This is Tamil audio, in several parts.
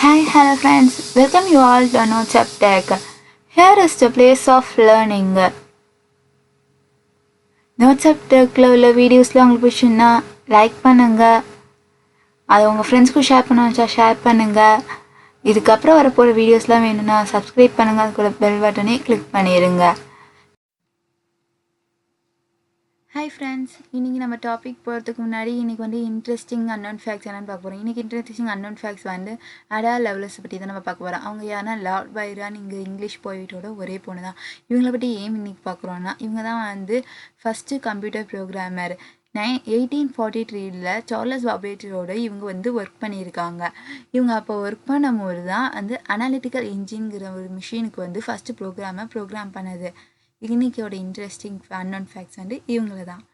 Hi, hello friends. Welcome you all to Notes of Tech. Here is the place of learning. Notes of Techல உள்ள வீடியோஸ்லாம் உங்களுக்கு பிடிச்சுன்னா லைக் பண்ணுங்க. அதை உங்கள் ஃப்ரெண்ட்ஸ்க்கும் ஷேர் பண்ண வச்சா ஷேர் பண்ணுங்க. இதுக்கப்புறம் வரப்போகிற வீடியோஸ்லாம் வேணும்னா சப்ஸ்கிரைப் பண்ணுங்க. அது கூட பெல் பட்டனே கிளிக் பண்ணிடுங்க. ஹாய் ஃப்ரெண்ட்ஸ், இன்றைக்கி நம்ம டாபிக் போகிறதுக்கு முன்னாடி இன்றைக்கி வந்து இன்ட்ரெஸ்டிங் அன்னோன் ஃபேக்ட்ஸ் என்னென்னு பார்க்க போகிறோம். இன்றைக்கி இன்ட்ரெஸ்டிங் அன்னோன் ஃபேக்ட்ஸ் வந்து அடா லெவலர்ஸை பற்றி தான் நம்ம பார்க்க போகிறோம். அவங்க யாருன்னா லார்ட் பைரான் இங்கே இங்கிலீஷ் போயிட்டோட ஒரே பொண்ணு தான். இவங்களை பற்றி ஏன் இன்றைக்கி பார்க்குறோன்னா, இவங்க தான் வந்து ஃபஸ்ட்டு கம்ப்யூட்டர் ப்ரோக்ராமர். 1843 சார்லஸ் பாபேஜரோட இவங்க வந்து ஒர்க் பண்ணியிருக்காங்க. இவங்க அப்போ ஒர்க் பண்ணும்போது தான் வந்து அனாலிட்டிக்கல் இன்ஜின்கிற ஒரு மிஷினுக்கு வந்து ஃபஸ்ட்டு ப்ரோக்ராம் பண்ணது. இன்னைக்கோட இன்ட்ரெஸ்டிங் அன்னோன் ஃபேக்ட்ஸ் வந்து இவங்கள தான்.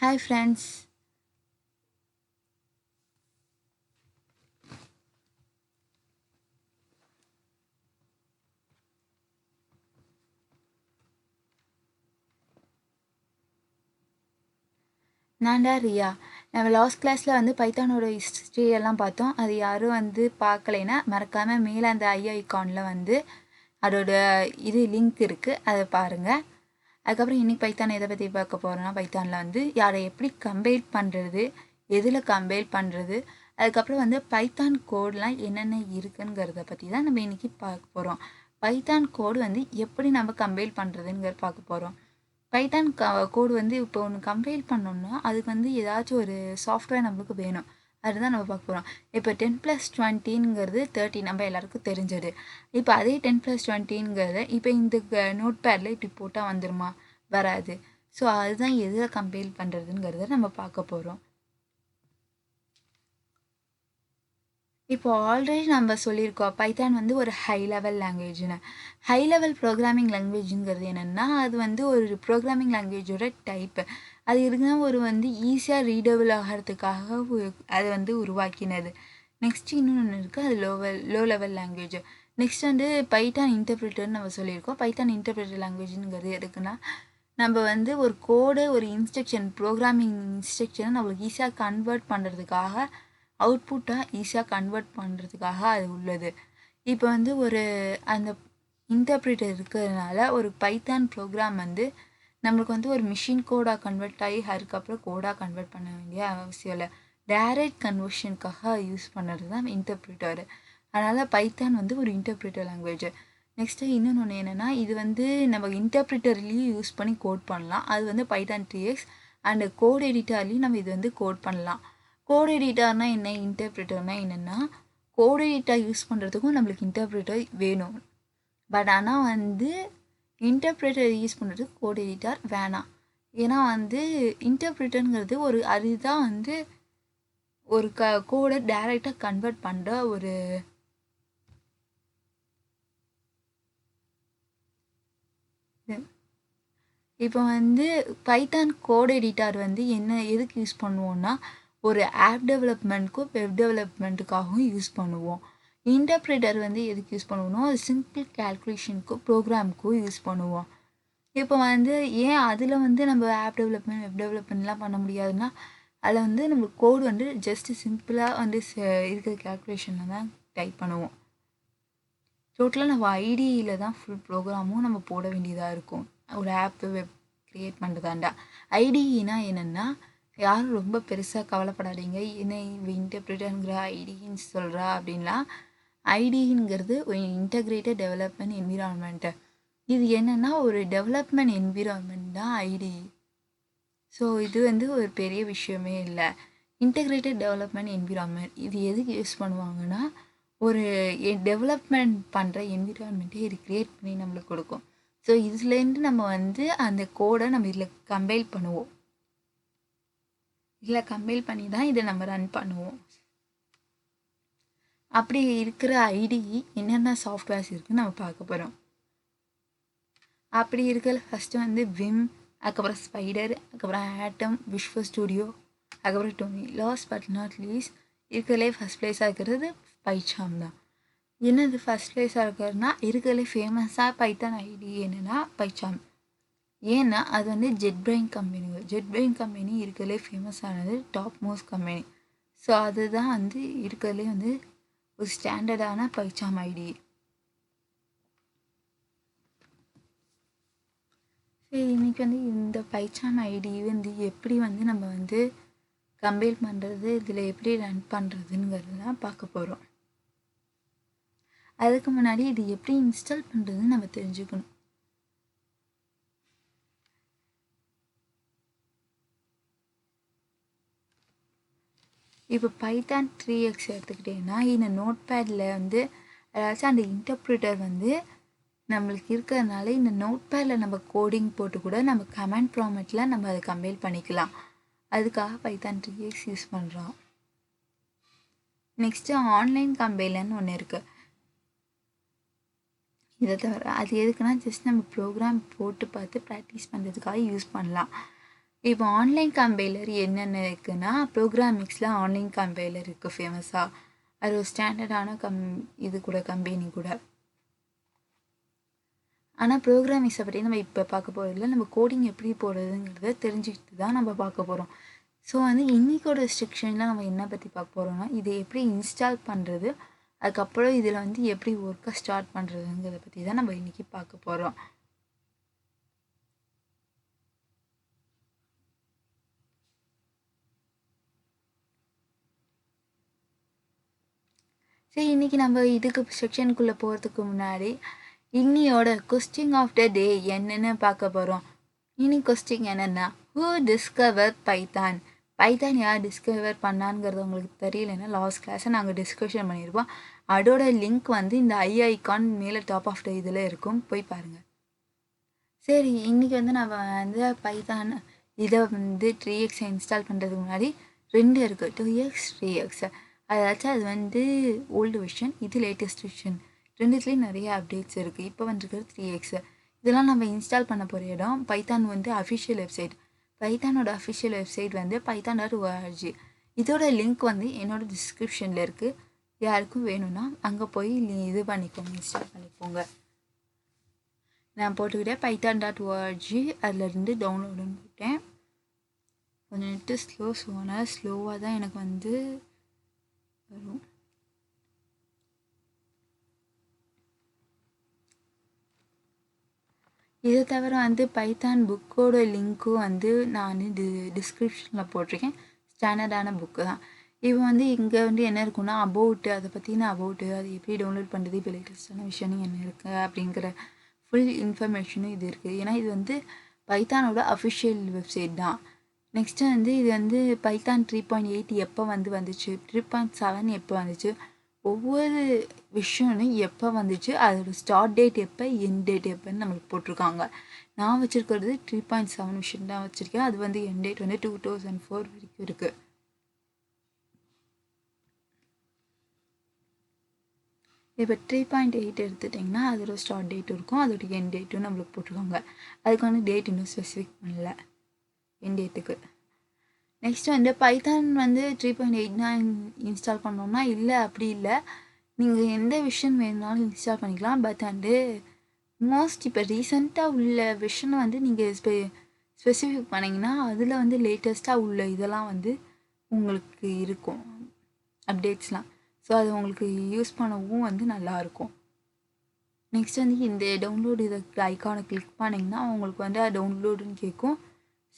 ஹாய் ஃப்ரெண்ட்ஸ், நான்டா ரியா. நம்ம லாஸ்ட் கிளாஸில் வந்து பைத்தானோட ஹிஸ்ட்ரி எல்லாம் பார்த்தோம். அது யாரும் வந்து பார்க்கலைன்னா மறக்காமல் மேலே அந்த ஐகானில் வந்து அதோட லிங்க் இருக்குது, அதை பாருங்கள். அதுக்கப்புறம் இன்றைக்கி பைத்தான் எதை பற்றி பார்க்க போகிறோன்னா, பைத்தானில் வந்து யாரை எப்படி கம்பைல் பண்ணுறது, எதில் கம்பைல் பண்ணுறது, அதுக்கப்புறம் வந்து பைத்தான் கோடெலாம் என்னென்ன இருக்குங்கிறத பற்றி தான் நம்ம இன்றைக்கி பார்க்க போகிறோம். பைத்தான் கோடு வந்து எப்படி நம்ம கம்பைல் பண்ணுறதுங்கிற பார்க்க போகிறோம். பைத்தான் கோடு வந்து இப்போ ஒன்று கம்பைல் பண்ணோம்னா அதுக்கு வந்து ஏதாச்சும் ஒரு சாஃப்ட்வேர் நம்மளுக்கு வேணும். அதுதான் நம்ம பார்க்க போகிறோம். இப்போ 10+20ங்கிறது 30 நம்ம எல்லாருக்கும் தெரிஞ்சது. இப்போ அதே 10+20ங்கிறத இப்போ இந்த நோட் பேடில் இப்படி போட்டால் வந்துடுமா? வராது. ஸோ அதுதான் எதில் கம்பைல் பண்ணுறதுங்கிறத நம்ம பார்க்க போகிறோம். இப்போ ஆல்ரெடி நம்ம சொல்லியிருக்கோம், பைத்தான் வந்து ஒரு ஹை லெவல் லாங்குவேஜ்னு. ஹை லெவல் ப்ரோக்ராமிங் லாங்குவேஜுங்கிறது என்னென்னா, அது வந்து ஒரு ப்ரோக்ராமிங் லாங்குவேஜோட டைப்பு. அது இருந்தால் ஒரு வந்து ஈஸியாக ரீடபிள் ஆகிறதுக்காக அது வந்து உருவாக்கினது. நெக்ஸ்ட் இன்னொன்று இருக்குது, அது லோ லெவல் லாங்குவேஜ். நெக்ஸ்ட் வந்து பைத்தான் இன்டர்பிரிட்டர்னு நம்ம சொல்லியிருக்கோம். பைத்தான் இன்டர்பிரிட்டர் லாங்குவேஜுங்கிறது எதுக்குன்னா, நம்ம வந்து ஒரு கோடு, ஒரு இன்ஸ்ட்ரக்ஷன், ப்ரோக்ராமிங் இன்ஸ்ட்ரக்ஷனை நம்மளுக்கு ஈஸியாக கன்வெர்ட் பண்ணுறதுக்காக, அவுட்புட்டாக ஈஸியாக கன்வெர்ட் பண்ணுறதுக்காக அது உள்ளது. இப்போ வந்து ஒரு அந்த இன்டர்பிரிட்டர் இருக்கிறதுனால ஒரு பைத்தான் ப்ரோக்ராம் வந்து நம்மளுக்கு வந்து ஒரு மிஷின் கோடாக கன்வெர்ட் ஆகி அதுக்கப்புறம் கோடாக கன்வெர்ட் பண்ண வேண்டிய அவசியம் இல்லை. டைரக்ட் கன்வர்ஷனுக்காக யூஸ் பண்ணுறது தான் இன்டர்பிரிட்டர். அதனால் பைத்தான் வந்து ஒரு இன்டர்பிரிட்டர் லாங்குவேஜ். நெக்ஸ்ட்டு இன்னொன்று என்னென்னா, இது வந்து நம்ம இன்டர்பிரிட்டர்லேயும் யூஸ் பண்ணி கோட் பண்ணலாம். அது வந்து பைத்தான் 3x. அண்டு கோட் எடிட்டர்லேயும் நம்ம இது வந்து கோட் பண்ணலாம். கோட் எடிட்டர்னால் என்ன, இன்டர்பிரிட்டர்னால் என்னென்னா, கோட் எடிட்டர் யூஸ் பண்ணுறதுக்கும் நம்மளுக்கு இன்டர்பிரிட்டர் வேணும். பட் ஆனால் வந்து இன்டர்பிரிட்டர் யூஸ் பண்ணுறதுக்கு கோட் எடிட்டர் வேணாம். ஏன்னா வந்து இன்டர்பிரிட்டருங்கிறது ஒரு அதுதான் வந்து ஒரு கோடை டைரெக்டாக கன்வெர்ட் பண்ணுற ஒரு இப்போ வந்து பைத்தான் கோட் எடிட்டர் வந்து எதுக்கு யூஸ் பண்ணுவோன்னா, ஒரு ஆப் டெவலப்மெண்ட்க்கும் வெப் டெவலப்மெண்ட்டுக்காகவும் யூஸ் பண்ணுவோம். இன்டர்பிரிட்டர் வந்து எதுக்கு யூஸ் பண்ணுவோம்னா, அது சிம்பிள் கேல்குலேஷனுக்கும் ப்ரோக்ராமுக்கும் யூஸ் பண்ணுவோம். இப்போ வந்து ஏன் அதில் வந்து நம்ம ஆப் டெவலப்மெண்ட், வெப் டெவலப்மெண்ட்லாம் பண்ண முடியாதுன்னா, அதில் வந்து நம்ம கோடு வந்து ஜஸ்ட்டு சிம்பிளாக வந்து இருக்கிற கேல்குலேஷனில் தான் டைப் பண்ணுவோம். டோட்டலாக நம்ம ஐடியில் தான் ஃபுல் ப்ரோக்ராமும் நம்ம போட வேண்டியதாக இருக்கும். ஒரு ஆப்பு வெப் க்ரியேட் பண்ணுறதாண்டா. ஐடினா என்னென்னா, யாரும் ரொம்ப பெருசாக கவலைப்படாதீங்க, என்ன இன்டர்பிரிட்டருங்கிற ஐடின்னு சொல்கிறா அப்படின்லாம். ஐடிங்கிறது ஒரு இன்டகிரேட்டட் டெவலப்மெண்ட் என்விரான்மெண்ட்டு. இது என்னென்னா ஒரு டெவலப்மெண்ட் என்விரான்மெண்ட் தான் ஐடி. ஸோ இது வந்து ஒரு பெரிய விஷயமே இல்லை. இன்டகிரேட்டட் டெவலப்மெண்ட் என்விரான்மெண்ட் இது எதுக்கு யூஸ் பண்ணுவாங்கன்னா, ஒரு டெவலப்மெண்ட் பண்ணுற என்விரான்மெண்ட்டே இது க்ரியேட் பண்ணி நம்மளுக்கு கொடுக்கும். ஸோ இதுலேருந்து நம்ம வந்து அந்த கோடை நம்ம இதில் கம்பைல் பண்ணுவோம். இதில் கம்பைல் பண்ணி தான் இதை நம்ம ரன் பண்ணுவோம். அப்படி இருக்கிற ஐடி என்னென்ன சாஃப்ட்வேர்ஸ் இருக்குதுன்னு நம்ம பார்க்க போகிறோம். அப்படி இருக்கிற ஃபஸ்ட்டு வந்து விம், அதுக்கப்புறம் ஸ்பைடர், அதுக்கப்புறம் ஆட்டம், விஷுவல் ஸ்டுடியோ, அதுக்கப்புறம் Thonny. Last but not least இருக்கிறதுலே ஃபஸ்ட் ப்ளேஸாக இருக்கிறது PyCharm தான். என்னது ஃபஸ்ட் ப்ளேஸாக இருக்கிறதுனா, இருக்கிறதுலே ஃபேமஸாக பைத்தான் ஐடி என்னென்னா PyCharm. ஏன்னா அது வந்து JetBrains கம்பெனி இருக்கிறதுலே ஃபேமஸானது டாப் மோஸ்ட் கம்பெனி. ஸோ அதுதான் வந்து இருக்கிறதுலே வந்து ஒரு ஸ்டாண்டர்டான PyCharm ஐடி. சரி, இன்றைக்கி வந்து இந்த PyCharm ஐடி வந்து எப்படி வந்து நம்ம வந்து கம்பைல் பண்ணுறது, இதில் எப்படி ரன் பண்ணுறதுங்கிறது தான் பார்க்க போகிறோம். அதுக்கு முன்னாடி இது எப்படி இன்ஸ்டால் பண்ணுறதுன்னு நம்ம தெரிஞ்சுக்கணும். இப்போ Python 3x எடுத்துக்கிட்டேன்னா இந்த நோட்பேடில் வந்து அதாச்சும் அந்த இன்டர்ப்ரிட்டர் வந்து நம்மளுக்கு இருக்கிறதுனால இந்த நோட்பேடில் நம்ம கோடிங் போட்டு கூட நம்ம கமெண்ட் ப்ராம்ப்டில் நம்ம அதை கம்பைல் பண்ணிக்கலாம். அதுக்காக Python 3x யூஸ் பண்ணுறோம். நெக்ஸ்ட்டு ஆன்லைன் கம்பைலர்னு ஒன்று இருக்குது. இதை தவிர அது எதுக்குன்னா ஜஸ்ட் நம்ம ப்ரோக்ராம் போட்டு பார்த்து ப்ராக்டிஸ் பண்ணுறதுக்காக யூஸ் பண்ணலாம். இப்போ ஆன்லைன் கம்பைலர் என்னென்ன இருக்குன்னா ப்ரோக்ராமிக்ஸில் ஆன்லைன் கம்பைலர் இருக்குது ஃபேமஸாக. அது ஒரு ஸ்டாண்டர்டான இது கூட கம்பெனி கூட. ஆனால் ப்ரோக்ராமிக்ஸை பற்றி நம்ம இப்போ பார்க்க போகிறதில்ல, நம்ம கோடிங் எப்படி போடுறதுங்கிறத தெரிஞ்சுக்கிட்டு தான் நம்ம பார்க்க போகிறோம். ஸோ வந்து இன்றைக்கோட செக்ஷனில் நம்ம என்ன பற்றி பார்க்க போகிறோம்னா இதை எப்படி இன்ஸ்டால் பண்ணுறது, அதுக்கப்புறம் இதில் வந்து எப்படி ஒர்க்கை ஸ்டார்ட் பண்ணுறதுங்கிறத பற்றி தான் நம்ம இன்றைக்கி பார்க்க போகிறோம். சரி, இன்றைக்கி நம்ம இதுக்கு செக்ஷனுக்குள்ளே போகிறதுக்கு முன்னாடி இன்னியோட கொஸ்டின் ஆஃப் த டே என்னென்னு பார்க்க போகிறோம். இன்னைக்கு கொஸ்டின் என்னென்னா, ஹூ டிஸ்கவர் பைத்தான்? பைத்தான் யார் டிஸ்கவர் பண்ணாங்கிறது உங்களுக்கு தெரியலன்னா லாஸ்ட் கிளாஸை நாங்கள் டிஸ்கஷன் பண்ணியிருப்போம். அதோட லிங்க் வந்து இந்த ஐகான் மேலே டாப் ஆஃப் த இதில் இருக்கும், போய் பாருங்கள். சரி, இன்றைக்கி வந்து நம்ம வந்து பைத்தான் இதை வந்து 3x இன்ஸ்டால் பண்ணுறதுக்கு முன்னாடி 2 இருக்குது, 2x 3x. அதாச்சும் அது வந்து ஓல்டு வெர்ஷன், இது லேட்டஸ்ட் வெர்ஷன். ரெண்டுத்துலேயும் நிறைய அப்டேட்ஸ் இருக்குது. இப்போ வந்துருக்கிறது 3x. இதெல்லாம் நம்ம இன்ஸ்டால் பண்ண போகிற இடம் பைத்தான் வந்து அஃபிஷியல் வெப்சைட். பைத்தானோட அஃபிஷியல் வெப்சைட் வந்து python.org. இதோட லிங்க் வந்து என்னோடய டிஸ்கிரிப்ஷனில் இருக்குது. யாருக்கும் வேணும்னா அங்கே போய் இது பண்ணிக்கோங்க, இன்ஸ்டால் பண்ணிக்கோங்க. நான் போட்டுக்கிட்டேன் python.org. அதிலேருந்து டவுன்லோடுன்னு போட்டேன். கொஞ்சம் நெட்டு ஸ்லோவாக தான் எனக்கு வந்து வரும். இதை தவிர வந்து பைத்தான் புக்கோட லிங்க்கும் வந்து நான் டிஸ்கிரிப்ஷனில் போட்டிருக்கேன். ஸ்டாண்டர்டான புக்கு தான். இப்போ வந்து இங்கே வந்து என்ன இருக்குன்னா அபவுட்டு, அதை பற்றின அபவுட்டு, அது எப்படி டவுன்லோட் பண்ணுறது, இப்போ லேட்டஸ்டான விஷயம் என்ன இருக்குது அப்படிங்கிற ஃபுல் இன்ஃபர்மேஷனும் இது இருக்குது. ஏன்னா இது வந்து பைத்தானோட அஃபிஷியல் வெப்சைட் தான். நெக்ஸ்ட்டு வந்து இது வந்து பைத்தான் 3.8 எப்போ வந்துச்சு, 3.7 எப்போ வந்துச்சு, ஒவ்வொரு விஷயமும் எப்போ வந்துச்சு, அதோட ஸ்டார்ட் டேட் எப்போ, எண்ட் டேட் எப்போன்னு நம்மளுக்கு போட்டிருக்காங்க. நான் வச்சுருக்கிறது 3.7 விஷயம் தான் வச்சுருக்கேன். அது வந்து எண்ட் டேட் வந்து 2004 வரைக்கும் இருக்குது. இப்போ 3.8 எடுத்துட்டிங்கன்னா அதோட ஸ்டார்ட் டேட் இருக்கும், அதோட எண்ட் டேட்டும் நம்மளுக்கு போட்டிருக்காங்க. அதுக்கு வந்து டேட் இன்னும் ஸ்பெசிஃபிக் பண்ணல எண்ட் டேட்டுக்கு. நெக்ஸ்ட்டு வந்து பைத்தான் வந்து 3.8 இன்ஸ்டால் பண்ணோம்னா இல்லை, அப்படி இல்லை, நீங்கள் எந்த விஷயம் வேணுனாலும் இன்ஸ்டால் பண்ணிக்கலாம். பட் வந்து மோஸ்ட் இப்போ ரீசெண்டாக உள்ள விஷயம் வந்து நீங்கள் ஸ்பெசிஃபிக் பண்ணிங்கன்னா அதில் வந்து லேட்டஸ்ட்டாக உள்ள இதெல்லாம் வந்து உங்களுக்கு இருக்கும் அப்டேட்ஸ்லாம். ஸோ அது உங்களுக்கு யூஸ் பண்ணவும் வந்து நல்லாயிருக்கும். நெக்ஸ்ட் வந்து இந்த டவுன்லோடு இதை ஐக்கானை கிளிக் பண்ணிங்கன்னா உங்களுக்கு வந்து டவுன்லோடுன்னு கேட்கும்.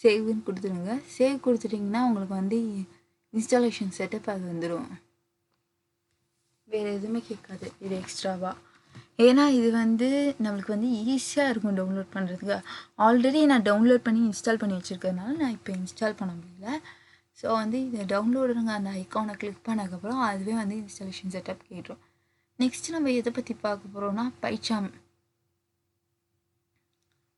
சேவ்னு கொடுத்துருங்க. சேவ் கொடுத்துட்டிங்கன்னா உங்களுக்கு வந்து இன்ஸ்டாலேஷன் செட்டப் அது வந்துடும். வேறு எதுவுமே கேட்காது இது எக்ஸ்ட்ராவாக. ஏன்னா இது வந்து நம்மளுக்கு வந்து ஈஸியாக இருக்கும் டவுன்லோட் பண்ணுறதுக்கு. ஆல்ரெடி நான் டவுன்லோட் பண்ணி இன்ஸ்டால் பண்ணி வச்சுருக்கறதுனால நான் இப்போ இன்ஸ்டால் பண்ண முடியல. ஸோ வந்து இதை டவுன்லோடுங்க அந்த ஐக்கானை கிளிக் பண்ணதுக்கப்புறம் அதுவே வந்து இன்ஸ்டாலேஷன் செட்டப் கேட்டுரும். நெக்ஸ்ட்டு நம்ம எதை பற்றி பார்க்க போகிறோம்னா PyCharm.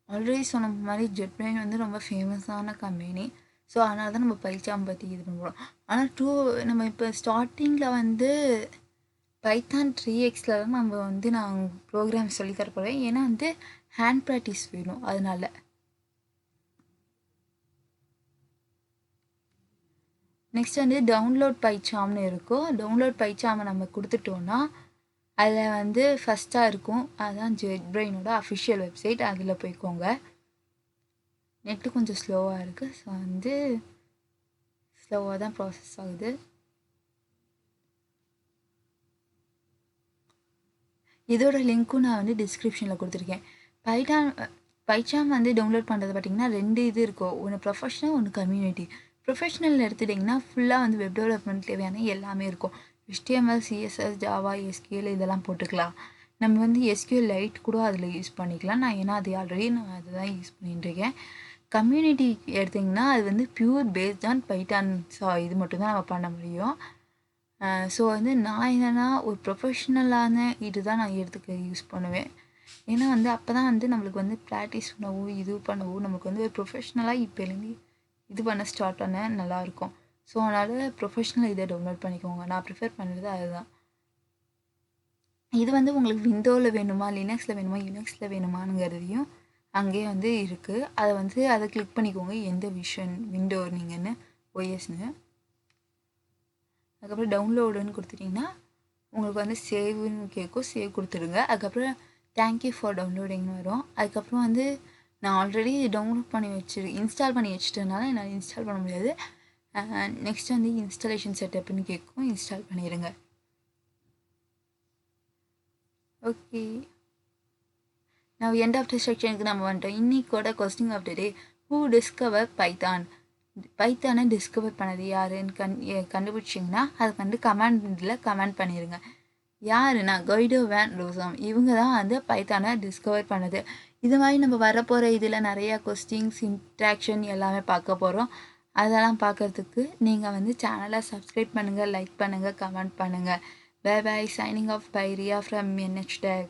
ஆல்ரெடி சொன்ன மாதிரி JetBrains வந்து ரொம்ப ஃபேமஸான கம்பெனி. ஸோ அதனால தான் நம்ம PyCharm பற்றி இது பண்ணுறோம். ஆனால் நம்ம இப்போ ஸ்டார்டிங்கில் வந்து Python 3x தான் நம்ம வந்து நான் ப்ரோக்ராம் சொல்லித்தர போகிறேன். ஏன்னா வந்து ஹேண்ட் ப்ராக்டிஸ் வேணும், அதனால. நெக்ஸ்ட் வந்து டவுன்லோட் PyCharmனு இருக்கும். டவுன்லோட் PyCharm நம்ம கொடுத்துட்டோன்னா அதில் வந்து ஃபஸ்ட்டாக இருக்கும், அதுதான் JetBrains அஃபிஷியல் வெப்சைட். அதில் போய்க்கோங்க. நெட்டு கொஞ்சம் ஸ்லோவாக இருக்குது. ஸோ வந்து ஸ்லோவாக தான் ப்ராசஸ் ஆகுது. இதோட லிங்க்கும் நான் வந்து டிஸ்கிரிப்ஷனில் கொடுத்துருக்கேன். PyCharm வந்து டவுன்லோட் பண்ணுறது பார்த்திங்கன்னா 2 இது இருக்கும். ஒன்று ப்ரொஃபஷ்னல், ஒன்று கம்யூனிட்டி. ப்ரொஃபஷ்னல் எடுத்துட்டிங்கன்னா ஃபுல்லாக வந்து வெப் டெவலப்மெண்ட் தேவையான எல்லாமே இருக்கும். HTML, CSS, ஜாவா, SQL இதெல்லாம் போட்டுக்கலாம். நம்ம வந்து SQL லைட் கூட அதில் யூஸ் பண்ணிக்கலாம். ஏன்னா அது ஆல்ரெடி நான் அதை தான் யூஸ் பண்ணிட்டுருக்கேன். கம்யூனிட்டி எடுத்திங்கன்னா அது வந்து பியூர் பேஸ்ட் ஆன் பைத்தான். இது மட்டும்தான் நம்ம பண்ண முடியும். ஸோ வந்து நான் என்னென்னா ஒரு ப்ரொஃபஷ்னலான இது தான் நான் யூஸ் பண்ணுவேன். ஏன்னா வந்து அப்போ தான் வந்து நம்மளுக்கு வந்து ப்ராக்டிஸ் பண்ணவும் இது பண்ணவும் நம்மளுக்கு வந்து ஒரு ப்ரொஃபஷ்னலாக இப்போலேருந்து இது பண்ண ஸ்டார்ட் பண்ண நல்லாயிருக்கும். ஸோ அதனால் ப்ரொஃபஷ்னல் இதை டவுன்லோட் பண்ணிக்கோங்க. நான் ப்ரிஃபர் பண்ணுறது அதுதான். இது வந்து உங்களுக்கு விண்டோவில் வேணுமா, லினக்ஸில் வேணுமா, யுனிக்ஸில் வேணுமாங்கிறதையும் அங்கேயே வந்து இருக்குது. அதை கிளிக் பண்ணிக்கோங்க எந்த விண்டோ நீங்கன்னு OSன்னு. அதுக்கப்புறம் டவுன்லோடுன்னு கொடுத்துட்டிங்கன்னா உங்களுக்கு வந்து சேவ்னு கேட்கும். சேவ் கொடுத்துடுங்க. அதுக்கப்புறம் தேங்க்யூ ஃபார் டவுன்லோடிங்னு வரும். அதுக்கப்புறம் வந்து நான் ஆல்ரெடி டவுன்லோட் பண்ணி இன்ஸ்டால் பண்ணி வச்சுட்டனால என்னால் இன்ஸ்டால் பண்ண முடியாது. நெக்ஸ்ட் வந்து இன்ஸ்டாலேஷன் செட்டப்னு கேட்கும். இன்ஸ்டால் பண்ணிடுங்க. ஓகே, நான் எண்ட் ஆஃப் த செக்ஷனுக்கு நம்ம வந்துட்டோம். இன்னைக்கோட question of the day, who discover Python? பைத்தானை டிஸ்கவர் பண்ணது யாருன்னு கண்டுபிடிச்சிங்கன்னா அதுக்கு வந்து கமெண்ட் பண்ணிடுங்க. யாருன்னா கைடோ வேன் ரோசம். இவங்க தான் வந்து பைத்தானை டிஸ்கவர் பண்ணது. இது மாதிரி நம்ம வரப்போகிற இதில் நிறையா கொஸ்டின்ஸ், இன்ட்ராக்ஷன் எல்லாமே பார்க்க போகிறோம். அதெல்லாம் பார்க்குறதுக்கு நீங்கள் வந்து சேனலை சப்ஸ்கிரைப் பண்ணுங்கள், லைக் பண்ணுங்கள், கமெண்ட் பண்ணுங்கள். Bye bye. Signing off by Riya from NH Tech.